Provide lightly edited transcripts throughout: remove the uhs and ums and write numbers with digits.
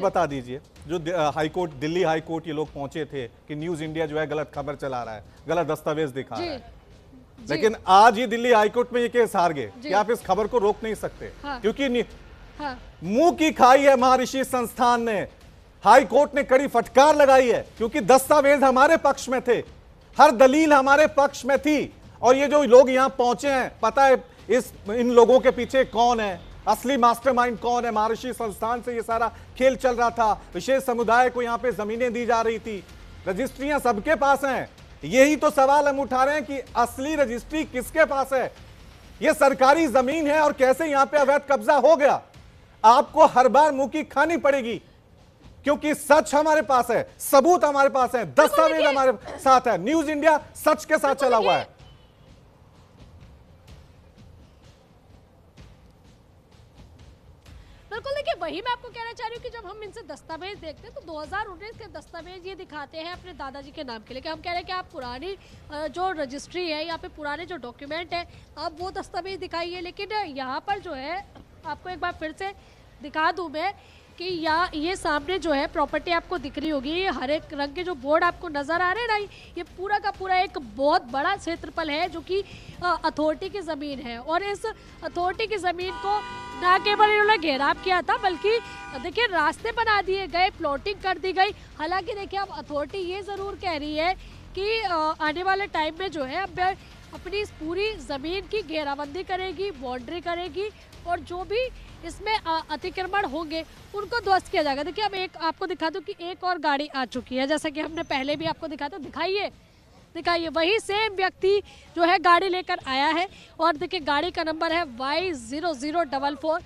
बता दीजिए, जो high court, Delhi high court ये लोग पहुंचे थे कि न्यूज इंडिया जो है गलत खबर चला रहा है, गलत दस्तावेज दिखा रहा है, लेकिन आज ही दिल्ली हाई कोर्ट में ये केस हार गए कि आप इस खबर को रोक नहीं सकते। हाँ। क्योंकि हाँ। मुंह की खाई है महर्षि संस्थान ने, हाई कोर्ट ने कड़ी फटकार लगाई है, क्योंकि दस्तावेज हमारे पक्ष में थे, हर दलील हमारे पक्ष में थी। और ये जो लोग यहां पहुंचे हैं, पता है इन लोगों के पीछे कौन है, असली मास्टरमाइंड कौन है। महर्षि संस्थान से ये सारा खेल चल रहा था, विशेष समुदाय को यहां पे जमीनें दी जा रही थी, रजिस्ट्रियां सबके पास हैं। यही तो सवाल हम उठा रहे हैं कि असली रजिस्ट्री किसके पास है, ये सरकारी जमीन है और कैसे यहां पे अवैध कब्जा हो गया। आपको हर बार मुंह की खानी पड़ेगी, क्योंकि सच हमारे पास है, सबूत हमारे पास है, दस्तावेज हमारे साथ है। न्यूज इंडिया सच के साथ चला हुआ है। बिल्कुल, देखिए वही मैं आपको कहना चाह रही हूँ कि जब हम इनसे दस्तावेज देखते हैं तो 2019 के दस्तावेज ये दिखाते हैं अपने दादाजी के नाम के लिए, कि हम कह रहे हैं कि आप पुरानी जो रजिस्ट्री है, यहाँ पे पुराने जो डॉक्यूमेंट है, आप वो दस्तावेज दिखाइए। लेकिन यहाँ पर जो है, आपको एक बार फिर से दिखा दूँ मैं कि ये सामने जो है प्रॉपर्टी आपको दिख रही होगी, ये हरे रंग के जो बोर्ड आपको नज़र आ रहे हैं ना, ये पूरा का पूरा एक बहुत बड़ा क्षेत्रफल है जो कि अथॉरिटी की ज़मीन है। और इस अथॉरिटी की ज़मीन को ना केवल इन्होंने घेराव किया था, बल्कि देखिए रास्ते बना दिए गए, प्लॉटिंग कर दी गई। हालांकि देखिए अब अथॉरिटी ये ज़रूर कह रही है कि आने वाले टाइम में जो है अब अपनी इस पूरी ज़मीन की घेराबंदी करेगी, बाउंड्री करेगी, और जो भी इसमें अतिक्रमण होंगे उनको ध्वस्त किया जाएगा। देखिए अब एक आपको दिखा दूं कि एक और गाड़ी आ चुकी है, जैसा कि हमने पहले भी आपको दिखाया था। दिखाइए वही सेम व्यक्ति जो है गाड़ी लेकर आया है, और देखिए गाड़ी का नंबर है Y0044।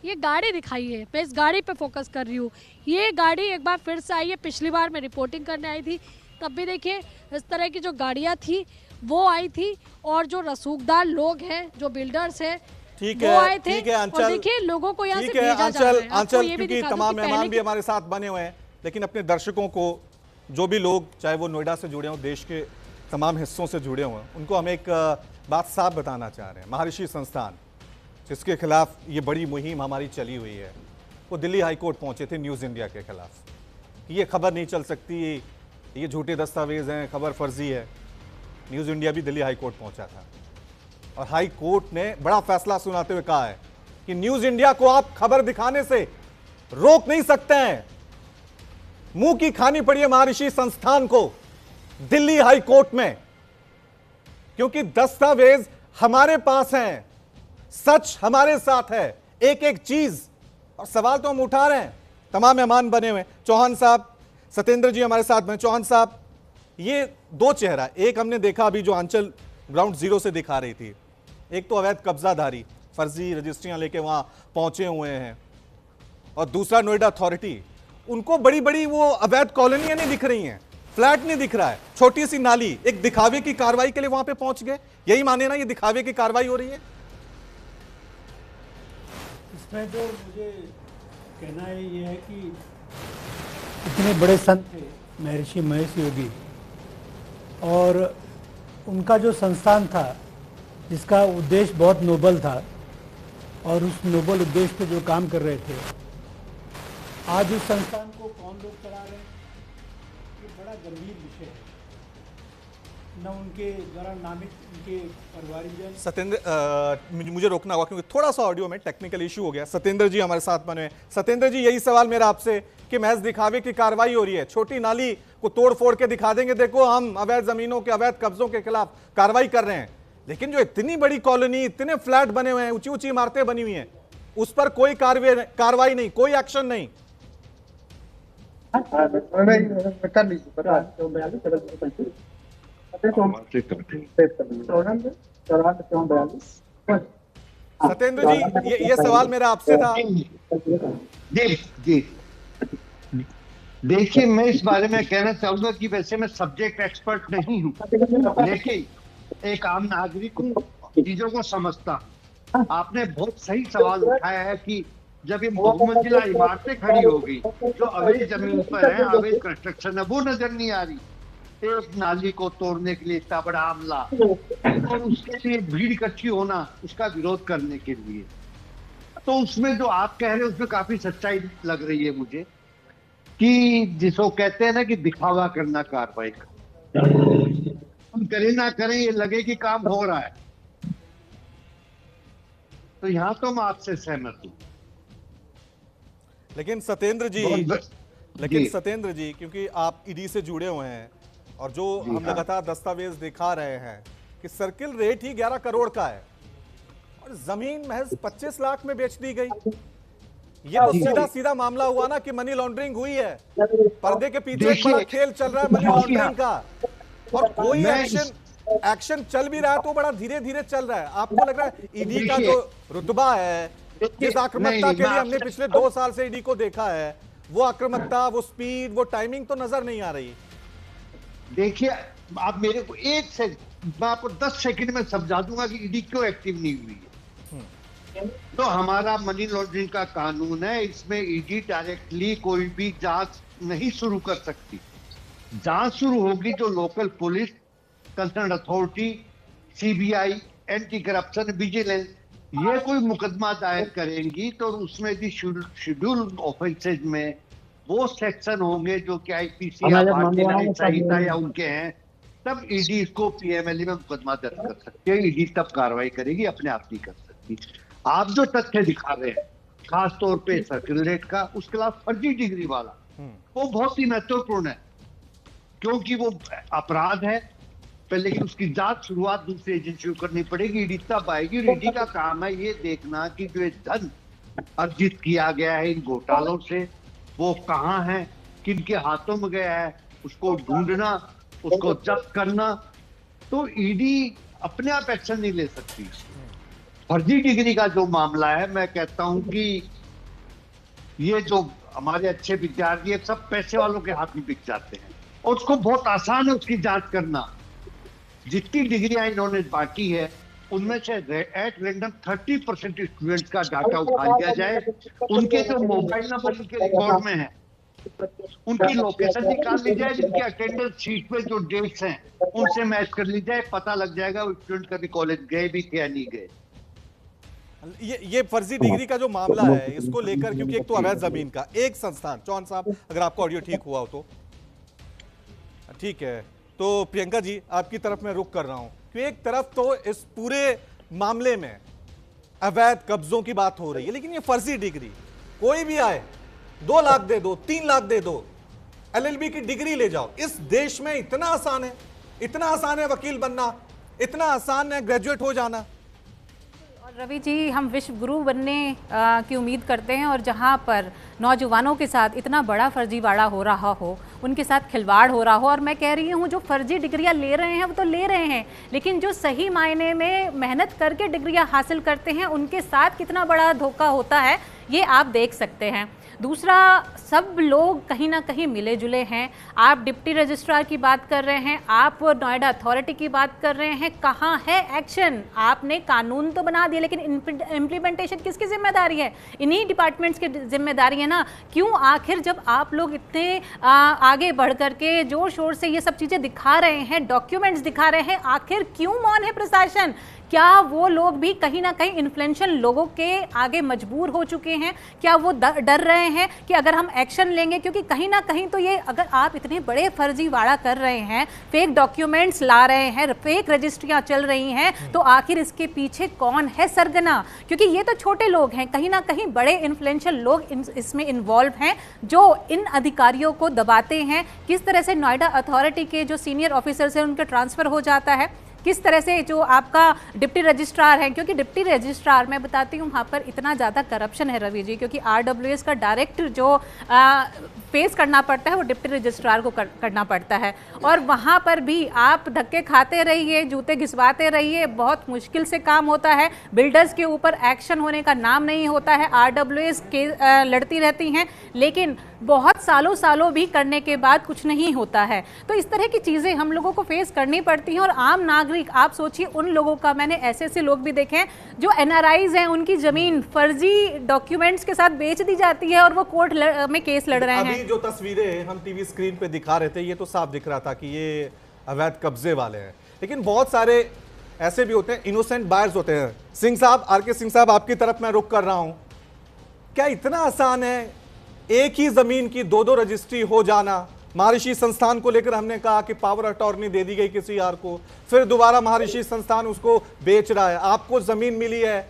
ये गाड़ी दिखाइए, मैं इस गाड़ी पे फोकस कर रही हूँ। ये गाड़ी एक बार फिर से आई है, पिछली बार मैं रिपोर्टिंग करने आई थी तब भी देखिए इस तरह की जो गाड़ियाँ थी वो आई थी, और जो रसूखदार लोग हैं, जो बिल्डर्स हैं, ठीक है, ठीक है अंचल, देखिए लोगों को यहाँ से भेजा जा रहा है। अंचल, क्योंकि तमाम मेहमान भी हमारे साथ बने हुए हैं, लेकिन अपने दर्शकों को, जो भी लोग चाहे वो नोएडा से जुड़े हों, देश के तमाम हिस्सों से जुड़े हुए हैं, उनको हम एक बात साफ बताना चाह रहे हैं। महर्षि संस्थान जिसके खिलाफ ये बड़ी मुहिम हमारी चली हुई है, वो दिल्ली हाई कोर्ट पहुंचे थे न्यूज़ इंडिया के खिलाफ। ये खबर नहीं चल सकती, ये झूठे दस्तावेज हैं, खबर फर्जी है। न्यूज़ इंडिया भी दिल्ली हाई कोर्ट पहुंचा था, और हाई कोर्ट ने बड़ा फैसला सुनाते हुए कहा है कि न्यूज़ इंडिया को आप खबर दिखाने से रोक नहीं सकते हैं। मुंह की खानी पड़ी है महर्षि संस्थान को दिल्ली हाई कोर्ट में, क्योंकि दस्तावेज हमारे पास हैं, सच हमारे साथ है, एक एक चीज। और सवाल तो हम उठा रहे हैं, तमाम मेहमान बने हुए, चौहान साहब, सत्येंद्र जी हमारे साथ में। चौहान साहब, ये दो चेहरा, एक हमने देखा अभी जो आंचल ग्राउंड जीरो से दिखा रही थी, एक तो अवैध कब्जाधारी फर्जी रजिस्ट्रियां लेके वहां पहुंचे हुए हैं, और दूसरा नोएडा अथॉरिटी। उनको बड़ी बड़ी वो अवैध कॉलोनियां नहीं दिख रही हैं, फ्लैट नहीं दिख रहा है, छोटी सी नाली, एक दिखावे की कार्रवाई के लिए वहां पे पहुंच गए। यही माने ना, ये दिखावे की कार्रवाई हो रही है। इसमें जो मुझे कहना है ये है कि इतने बड़े संत थे महर्षि महेश योगी, और उनका जो संस्थान था जिसका उद्देश्य बहुत नोबल था, और उस नोबल उद्देश्य पे जो काम कर रहे थे, आज उस संस्थान को कौन लोग चला रहे हैं, ये बड़ा गंभीर विषय है। न उनके द्वारा नामित उनके परिवारजन। सत्येंद्र, मुझे रोकना होगा क्योंकि थोड़ा सा ऑडियो में टेक्निकल इशू हो गया। सत्येंद्र जी हमारे साथ बने हैं। सत्येंद्र जी, यही सवाल मेरा आपसे कि महज दिखावे की कार्रवाई हो रही है, छोटी नाली को तोड़ फोड़ के दिखा देंगे, देखो हम अवैध जमीनों के, अवैध कब्जों के खिलाफ कार्रवाई कर रहे हैं, लेकिन जो इतनी बड़ी कॉलोनी, इतने फ्लैट बने हुए हैं, ऊंची ऊंची इमारतें बनी हुई हैं, उस पर कोई कार्रवाई नहीं, कोई एक्शन नहीं। सत्येंद्र जी, ये सवाल मेरा आपसे था। जी जी, देखिए मैं इस बारे में कहना चाहूंगा कि वैसे मैं सब्जेक्ट एक्सपर्ट नहीं हूँ, लेकिन एक आम नागरिक हूँ, चीजों को समझता हूँ। आपने बहुत सही सवाल उठाया है कि जब ये बहुमंजिला इमारतें खड़ी हो गई जो अवैध जमीन पर है, अवैध कंस्ट्रक्शन है, वो नजर नहीं आ रही, एक नाली को तोड़ने के लिए इतना बड़ा हमला, और उसके लिए भीड़ इकट्ठी होना उसका विरोध करने के लिए, तो उसमें जो आप कह रहे हैं उसमें काफी सच्चाई लग रही है मुझे। कि जिसको कहते हैं ना कि दिखावा करना कार्रवाई का, हम करें ना करें ये लगे कि काम हो रहा है। तो यहां तो मैं आपसे सहमत हूं। लेकिन सत्येंद्र जी, जी। सत्येंद्र जी, क्योंकि आप ईडी से जुड़े हुए हैं और जो जी हम हाँ। लगातार दस्तावेज दिखा रहे हैं कि सर्किल रेट ही 11 करोड़ का है और जमीन महज 25 लाख में बेच दी गई। ये तो सीधा सीधा मामला हुआ ना कि मनी लॉन्ड्रिंग हुई है, पर्दे के पीछे एक बड़ा खेल चल रहा है मनी लॉन्ड्रिंग का, और कोई एक्शन चल भी रहा है तो बड़ा धीरे धीरे चल रहा है। आपको लग रहा है ईडी का जो रुतबा है, जिस आक्रामकता के लिए हमने पिछले 2 साल से ईडी को देखा है, वो आक्रामकता, वो स्पीड, वो टाइमिंग तो नजर नहीं आ रही? देखिए, आप मेरे को मैं आपको 10 सेकंड में समझा दूंगा कि ईडी क्यों एक्टिव नहीं हुई है। तो हमारा मनी लॉन्ड्रिंग का कानून है, इसमें ईडी डायरेक्टली कोई भी जांच नहीं शुरू कर सकती। जांच शुरू होगी जो local police, concern authority, CBI, anti corruption, vigilance, ये कोई मुकदमा दायर करेंगी तो उसमें भी शेड्यूल ऑफेंसेज में वो सेक्शन होंगे जो कि आईपीसी या भारतीय न्यायिक संहिता या उनके हैं, तब ईडी इसको पीएमएलए में मुकदमा दर्ज कर सकती है। ईडी तब कार्रवाई करेगी, अपने आप नहीं कर सकती। आप जो तथ्य दिखा रहे हैं, खास तौर पे सर्किल रेट का, उसके अलावा फर्जी डिग्री वाला, वो बहुत ही महत्वपूर्ण है क्योंकि वो अपराध है पर, लेकिन उसकी जांच शुरुआत दूसरी एजेंसी को करनी पड़ेगी। ईडी तब आएगी। ईडी का काम है ये देखना कि जो धन अर्जित किया गया है इन घोटालों से, वो कहाँ है, किनके हाथों में गया है, उसको ढूंढना, उसको जब्त करना। तो ईडी अपने आप एक्शन नहीं ले सकती। फर्जी डिग्री का जो मामला है, मैं कहता हूं कि ये जो हमारे अच्छे विद्यार्थी है सब पैसे वालों के हाथ में बिक जाते हैं और उसको बहुत आसान है उसकी जांच करना। जितनी डिग्रियां इन्होंने बांटी है उनमें से एट रैंडम 30% स्टूडेंट्स का डाटा उठा लिया जाए, उनके जो मोबाइल नंबर उनके रिकॉर्ड में है उनकी लोकेशन निकाल ली जाए, जिनके अटेंडेंस शीट पे जो डेट्स हैं उनसे मैच कर ली जाए, पता लग जाएगा वो स्टूडेंट कभी कॉलेज गए भी थे या नहीं गए। ये फर्जी डिग्री का जो मामला है, इसको लेकर, क्योंकि एक तो अवैध जमीन का एक संस्थान, चौहान साहब अगर आपको ऑडियो ठीक हुआ हो तो ठीक है, तो प्रियंका जी आपकी तरफ मैं रुख कर रहा हूं कि एक तरफ तो इस पूरे मामले में अवैध कब्जों की बात हो रही है, लेकिन ये फर्जी डिग्री, कोई भी आए 2 लाख दे दो, 3 लाख दे दो, एलएलबी की डिग्री ले जाओ। इस देश में इतना आसान है, इतना आसान है वकील बनना, इतना आसान है ग्रेजुएट हो जाना। रवि जी, हम विश्व गुरु बनने की उम्मीद करते हैं और जहां पर नौजवानों के साथ इतना बड़ा फर्जीवाड़ा हो रहा हो, उनके साथ खिलवाड़ हो रहा हो, और मैं कह रही हूं जो फर्जी डिग्रियां ले रहे हैं वो तो ले रहे हैं, लेकिन जो सही मायने में मेहनत करके डिग्रियां हासिल करते हैं उनके साथ कितना बड़ा धोखा होता है ये आप देख सकते हैं। दूसरा, सब लोग कहीं ना कहीं मिले जुले हैं। आप डिप्टी रजिस्ट्रार की बात कर रहे हैं, आप नोएडा अथॉरिटी की बात कर रहे हैं, कहाँ है एक्शन? आपने कानून तो बना दिया लेकिन इम्प्लीमेंटेशन किसकी जिम्मेदारी है? इन्हीं डिपार्टमेंट्स की जिम्मेदारी है ना। क्यों आखिर जब आप लोग इतने आगे बढ़ करके जोर शोर से ये सब चीज़ें दिखा रहे हैं, डॉक्यूमेंट्स दिखा रहे हैं, आखिर क्यों मौन है प्रशासन? क्या वो लोग भी कहीं ना कहीं इन्फ्लुएंशियल लोगों के आगे मजबूर हो चुके हैं? क्या वो डर रहे हैं कि अगर हम एक्शन लेंगे, क्योंकि कहीं ना कहीं तो ये, अगर आप इतने बड़े फर्जीवाड़ा कर रहे हैं, फेक डॉक्यूमेंट्स ला रहे हैं, फेक रजिस्ट्रियां चल रही हैं, तो आखिर इसके पीछे कौन है सरगना? क्योंकि ये तो छोटे लोग हैं, कहीं ना कहीं बड़े इन्फ्लुएंशियल लोग इसमें इन्वॉल्व हैं जो इन अधिकारियों को दबाते हैं। किस तरह से नोएडा अथॉरिटी के जो सीनियर ऑफिसर्स हैं उनका ट्रांसफर हो जाता है, किस तरह से जो आपका डिप्टी रजिस्ट्रार है, क्योंकि डिप्टी रजिस्ट्रार मैं बताती हूँ वहाँ पर इतना ज़्यादा करप्शन है रवि जी, क्योंकि आरडब्ल्यूएस का डायरेक्ट जो फेस करना पड़ता है वो डिप्टी रजिस्ट्रार को करना पड़ता है, और वहाँ पर भी आप धक्के खाते रहिए, जूते घिसवाते रहिए, बहुत मुश्किल से काम होता है। बिल्डर्स के ऊपर एक्शन होने का नाम नहीं होता है, आरडब्ल्यूएस के लड़ती रहती हैं, लेकिन बहुत सालों भी करने के बाद कुछ नहीं होता है। तो इस तरह की चीज़ें हम लोगों को फेस करनी पड़ती हैं। और आम नागरिक, आप सोचिए उन लोगों का, मैंने ऐसे लोग भी देखे हैं जो एनआरआईज हैं, उनकी ज़मीन फर्जी डॉक्यूमेंट्स के साथ बेच दी जाती है और वो कोर्ट में केस लड़ रहे हैं। अभी जो तस्वीरें हम टीवी स्क्रीन पे दिखा रहे थे, ये तो साफ दिख रहा था कि ये अवैध कब्जे वाले हैं, लेकिन बहुत सारे ऐसे भी होते हैं, इनोसेंट बायर्स होते हैं। सिंह साहब, आर के सिंह साहब, आपकी तरफ मैं रुख कर रहा हूं। क्या इतना आसान है एक ही जमीन की दो रजिस्ट्री हो जाना, महर्षि संस्थान को लेकर हमने कहा कि पावर अटॉर्नी दे दी गई किसी और को, फिर दोबारा महर्षि संस्थान उसको बेच रहा है। आपको जमीन मिली है,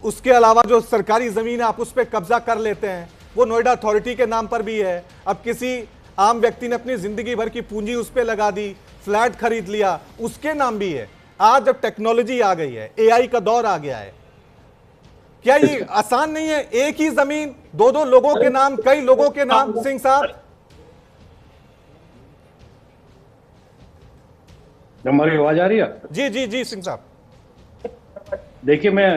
उसके अलावा जो सरकारी जमीन है आप उस पर कब्जा कर लेते हैं, वो नोएडा अथॉरिटी के नाम पर भी है। अब किसी आम व्यक्ति ने अपनी जिंदगी भर की पूंजी उस पर लगा दी, फ्लैट खरीद लिया, उसके नाम भी है। आज जब टेक्नोलॉजी आ गई है, एआई का दौर आ गया है, क्या ये आसान नहीं है? एक ही जमीन दो लोगों के नाम, कई लोगों के नाम। सिंह साहब, हमारी आवाज आ रही है? जी जी जी सिंह साहब। देखिए, मैं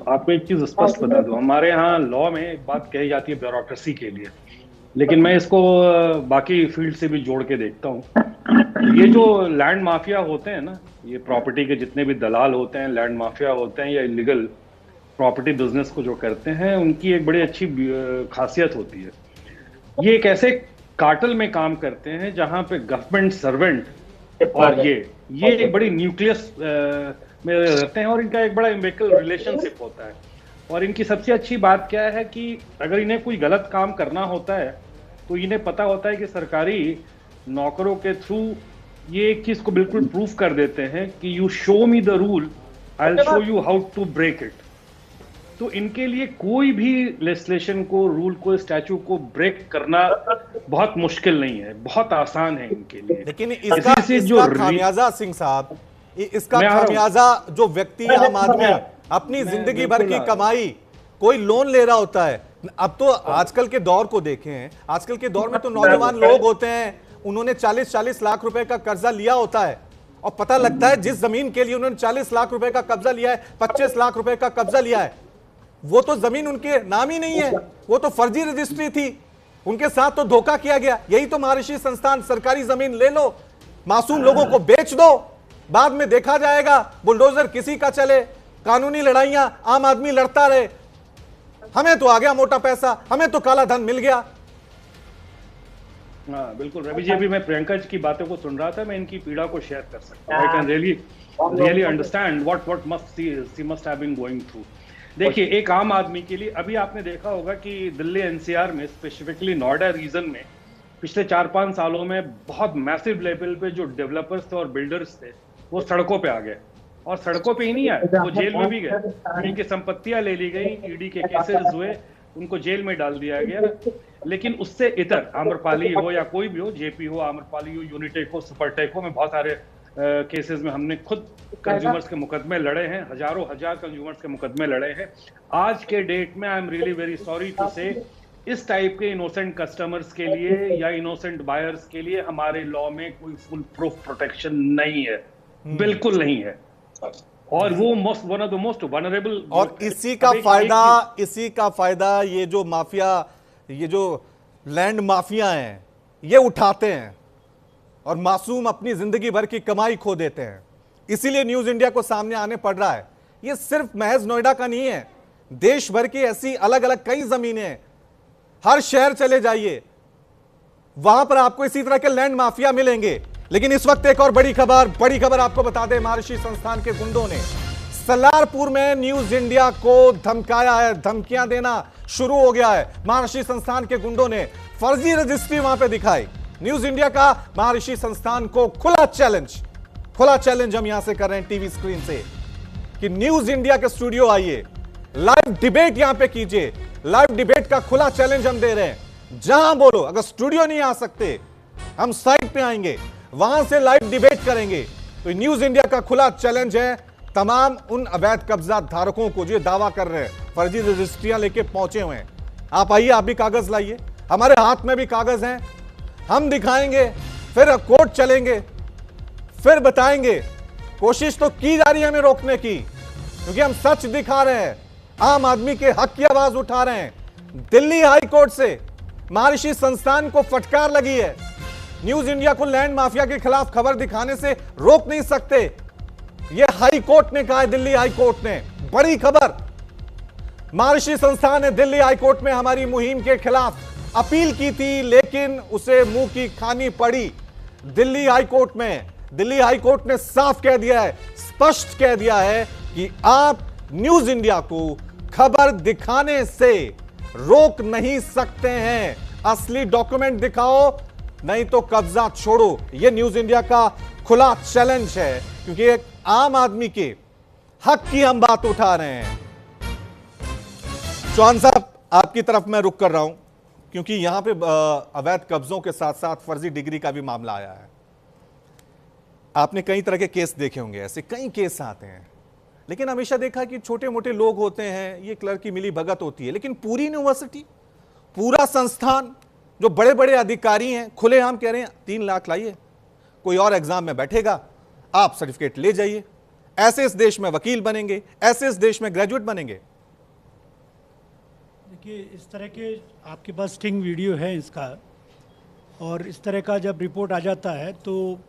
आपको एक चीज स्पष्ट बता दूं, हमारे यहाँ लॉ में एक बात कही जाती है ब्यूरोक्रेसी के लिए, लेकिन मैं इसको बाकी फील्ड से भी जोड़ के देखता हूँ। ये जो लैंड माफिया होते हैं ना, ये प्रॉपर्टी के जितने भी दलाल होते हैं, लैंड माफिया होते हैं या इलीगल प्रॉपर्टी बिजनेस को जो करते हैं, उनकी एक बड़ी अच्छी खासियत होती है। ये एक ऐसे कार्टल में काम करते हैं जहां पे गवर्नमेंट सर्वेंट और ये एक बड़ी न्यूक्लियस में रहते हैं और इनका एक बड़ा इम्बिकल रिलेशनशिप होता है। और इनकी सबसे अच्छी बात क्या है कि अगर इन्हें कोई गलत काम करना होता है तो इन्हें पता होता है कि सरकारी नौकरों के थ्रू ये एक चीज को बिल्कुल प्रूफ कर देते हैं कि you show me the rule, I will show you how to break it. तो इनके लिए कोई भी लेजिस्लेशन को, रूल को, स्टैच्यू को ब्रेक करना बहुत मुश्किल नहीं है, बहुत आसान है इनके लिए। लेकिन इसका खामियाजा सिंह साहब, इसका खामियाजा जो व्यक्ति, आम आदमी अपनी जिंदगी भर की कमाई, कोई लोन ले रहा होता है। अब तो आजकल के दौर को देखें, आजकल के दौर में तो नौजवान लोग होते हैं, उन्होंने 40-40 लाख रुपए का कर्जा लिया होता है और पता लगता है जिस जमीन के लिए उन्होंने 40 लाख रुपए का कब्जा लिया है, 25 लाख रुपए का कब्जा लिया है, वो तो जमीन उनके नाम ही नहीं है, वो तो फर्जी रजिस्ट्री थी, उनके साथ तो धोखा किया गया। यही तो महर्षि संस्थान, सरकारी जमीन ले लो, मासूम लोगों को बेच दो, बाद में देखा जाएगा, बुलडोजर किसी का चले, कानूनी लड़ाइयां आम आदमी लड़ता रहे, हमें तो आ गया मोटा पैसा, हमें तो काला धन मिल गया। हाँ बिल्कुल रवि जी, अभी मैं प्रियंका जी की बातों को सुन रहा था, मैं इनकी पीड़ा को शेयर कर सकता हूँ। I can really understand what she must have been going through. देखिए, एक आम आदमी के लिए, अभी आपने देखा होगा कि दिल्ली एनसीआर में, स्पेसिफिकली नोएडा रीजन में, पिछले 4-5 सालों में बहुत मैसिव लेवल पे जो डेवलपर्स थे और बिल्डर्स थे वो सड़कों पे आ गए, और सड़कों पे ही नहीं आए, वो जेल में भी गए, उनकी संपत्तियां ले ली गई, ईडी के केसेस हुए, उनको जेल में डाल दिया गया। लेकिन उससे इतर आम्रपाली हो या कोई भी हो, जेपी हो, आम्रपाली हो, यूनिटेक हो, सुपरटेक हो, में बहुत सारे केसेस में हमने खुद कंज्यूमर्स के मुकदमे लड़े हैं, हजारों हजार कंज्यूमर्स के मुकदमे लड़े हैं। आज के डेट में I am really very sorry to say, इस टाइप के इनोसेंट कस्टमर्स के लिए या इनोसेंट बायर्स के लिए हमारे लॉ में कोई फुल प्रूफ प्रोटेक्शन नहीं है, बिल्कुल नहीं है। और वो one of the most vulnerable, और इसी का फायदा ये जो माफिया, ये जो लैंड माफिया हैं, ये उठाते हैं और मासूम अपनी जिंदगी भर की कमाई खो देते हैं। इसीलिए न्यूज इंडिया को सामने आने पड़ रहा है। ये सिर्फ महज नोएडा का नहीं है, देश भर की ऐसी अलग अलग कई जमीनें, हर शहर चले जाइए, वहां पर आपको इसी तरह के लैंड माफिया मिलेंगे। लेकिन इस वक्त एक और बड़ी खबर आपको बता दें, महर्षि संस्थान के गुंडों ने सलारपुर में न्यूज इंडिया को धमकाया है, धमकियां देना शुरू हो गया है। महर्षि संस्थान के गुंडों ने फर्जी रजिस्ट्री वहां पे दिखाई। न्यूज इंडिया का महर्षि संस्थान को खुला चैलेंज हम यहां से कर रहे हैं टीवी स्क्रीन से कि न्यूज इंडिया के स्टूडियो आइए, लाइव डिबेट यहां पे कीजिए। लाइव डिबेट का खुला चैलेंज हम दे रहे हैं, जहां बोलो, अगर स्टूडियो नहीं आ सकते हम साइट पे आएंगे, वहां से लाइव डिबेट करेंगे। तो न्यूज इंडिया का खुला चैलेंज है तमाम उन अवैध कब्जा धारकों को जो दावा कर रहे हैं, फर्जी रजिस्ट्रियां लेके पहुंचे हुए हैं। आप आइए, आप भी कागज लाइए, हमारे हाथ में भी कागज हैं, हम दिखाएंगे, फिर कोर्ट चलेंगे, फिर बताएंगे। कोशिश तो की जा रही है हमें रोकने की, क्योंकि हम सच दिखा रहे हैं, आम आदमी के हक की आवाज उठा रहे हैं। दिल्ली हाई कोर्ट से महर्षि संस्थान को फटकार लगी है, न्यूज इंडिया को लैंड माफिया के खिलाफ खबर दिखाने से रोक नहीं सकते, यह हाई कोर्ट ने कहा है। दिल्ली हाई कोर्ट ने, बड़ी खबर, महर्षि संस्थान ने दिल्ली हाई कोर्ट में हमारी मुहिम के खिलाफ अपील की थी, लेकिन उसे मुंह की खानी पड़ी दिल्ली हाई कोर्ट में। दिल्ली हाई कोर्ट ने साफ कह दिया है, स्पष्ट कह दिया है कि आप न्यूज इंडिया को खबर दिखाने से रोक नहीं सकते हैं। असली डॉक्यूमेंट दिखाओ, नहीं तो कब्जा छोड़ो। यह न्यूज इंडिया का खुला चैलेंज है, क्योंकि एक आम आदमी के हक की हम बात उठा रहे हैं। चौहान साहब, आपकी तरफ मैं रुक कर रहा हूं, क्योंकि यहां पे अवैध कब्जों के साथ साथ फर्जी डिग्री का भी मामला आया है। आपने कई तरह के केस देखे होंगे, ऐसे कई केस आते हैं, लेकिन हमेशा देखा कि छोटे मोटे लोग होते हैं, ये क्लर्क की मिली भगत होती है। लेकिन पूरी यूनिवर्सिटी, पूरा संस्थान, जो बड़े बड़े अधिकारी हैं, खुलेआम कह रहे हैं 3 लाख लाइए, कोई और एग्जाम में बैठेगा, आप सर्टिफिकेट ले जाइए। ऐसे इस देश में वकील बनेंगे, ऐसे इस देश में ग्रेजुएट बनेंगे। देखिए, इस तरह के आपके पास स्टिंग वीडियो है इसका, और इस तरह का जब रिपोर्ट आ जाता है तो